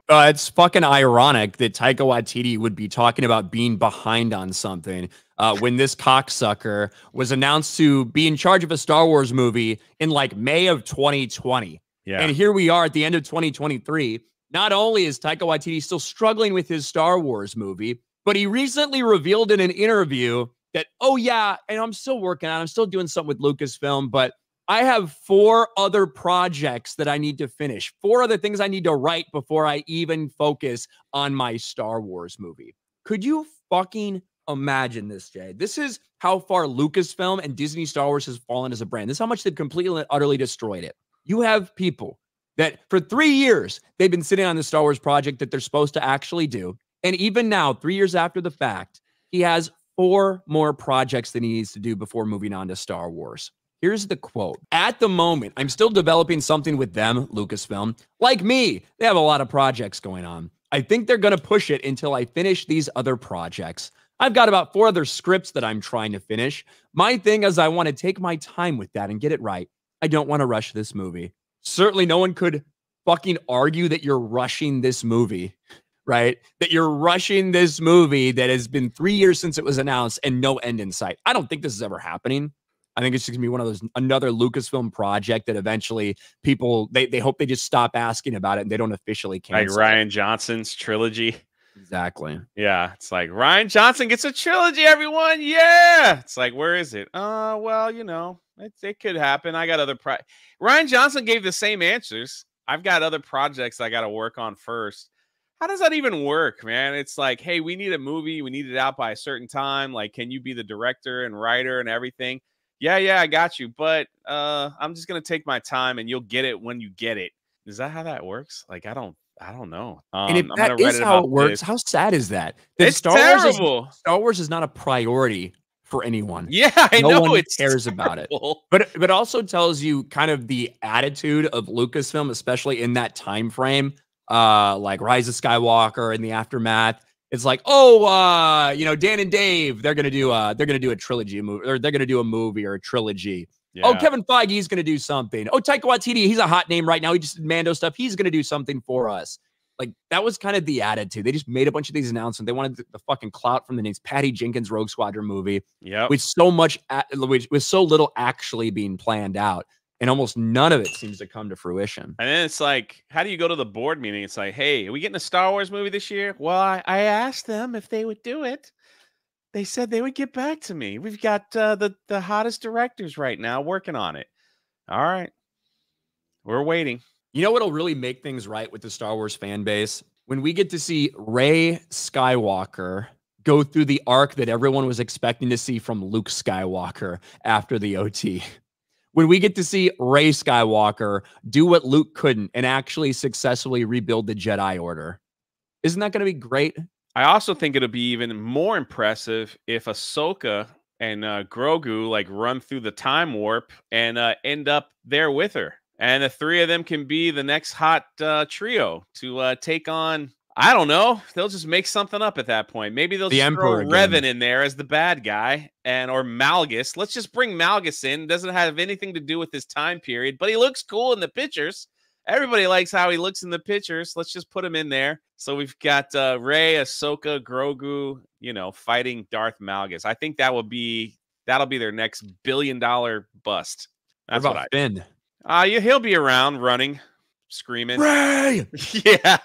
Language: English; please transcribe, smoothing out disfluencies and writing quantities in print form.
It's fucking ironic that Taika Waititi would be talking about being behind on something when this cocksucker was announced to be in charge of a Star Wars movie in like May of 2020. Yeah. And here we are at the end of 2023. Not only is Taika Waititi still struggling with his Star Wars movie, but he recently revealed in an interview that, oh yeah, and I'm still working on it. I'm still doing something with Lucasfilm, but I have 4 other projects that I need to finish, 4 other things I need to write before I even focus on my Star Wars movie. Could you fucking imagine this, Jay? This is how far Lucasfilm and Disney Star Wars has fallen as a brand. This is how much they've completely and utterly destroyed it. You have people that for 3 years, they've been sitting on the Star Wars project that they're supposed to actually do. And even now, 3 years after the fact, he has 4 more projects that he needs to do before moving on to Star Wars. Here's the quote. At the moment, I'm still developing something with them, Lucasfilm. Like me, they have a lot of projects going on. I think they're going to push it until I finish these other projects. I've got about 4 other scripts that I'm trying to finish. My thing is I want to take my time with that and get it right. I don't want to rush this movie. Certainly no one could fucking argue that you're rushing this movie, right? That you're rushing this movie that has been 3 years since it was announced and no end in sight. I don't think this is ever happening. I think it's just gonna be one of those, another Lucasfilm project that eventually people, they hope they just stop asking about it and they don't officially cancel. Like Rian Johnson's trilogy. Exactly. Yeah, it's like Rian Johnson gets a trilogy, everyone. Yeah. It's like, where is it? Well, you know, it could happen. I got other Rian Johnson gave the same answers. I've got other projects I got to work on first. How does that even work, man? It's like, hey, we need a movie. We need it out by a certain time. Like, can you be the director and writer and everything? Yeah, I got you. But I'm just going to take my time and you'll get it when you get it. Is that how that works? Like, I don't know. And if that is how it works, how sad is that? It's terrible. Star Wars is not a priority for anyone. Yeah, I know. No one cares terrible. About it. But it also tells you kind of the attitude of Lucasfilm, especially in that time frame, like Rise of Skywalker and the aftermath. It's like, oh, you know, Dan and Dave, they're gonna do a trilogy movie, or they're gonna do a movie or a trilogy. Yeah. Oh, Kevin Feige's gonna do something. Oh, Taika Waititi, he's a hot name right now. He just did Mando stuff. He's gonna do something for us. Like, that was kind of the attitude. They just made a bunch of these announcements. They wanted the fucking clout from the names. Patty Jenkins' Rogue Squadron movie, with so little actually being planned out. And almost none of it seems to come to fruition. And then it's like, how do you go to the board meeting? It's like, hey, are we getting a Star Wars movie this year? Well, I asked them if they would do it. They said they would get back to me. We've got the hottest directors right now working on it. All right. We're waiting. You know what'll really make things right with the Star Wars fan base? When we get to see Rey Skywalker go through the arc that everyone was expecting to see from Luke Skywalker after the OT. When we get to see Rey Skywalker do what Luke couldn't and actually successfully rebuild the Jedi Order. Isn't that going to be great? I also think it'll be even more impressive if Ahsoka and Grogu like run through the time warp and end up there with her. And the 3 of them can be the next hot trio to take on, I don't know. They'll just make something up at that point. Maybe they'll just throw Revan in there as the bad guy, or Malgus. Let's just bring Malgus in. Doesn't have anything to do with this time period, but he looks cool in the pictures. Everybody likes how he looks in the pictures. Let's just put him in there. So we've got Rey, Ahsoka, Grogu, you know, fighting Darth Malgus. I think that'll be their next billion-dollar bust. That's what I Finn. He'll be around running, screaming. Rey! Yeah.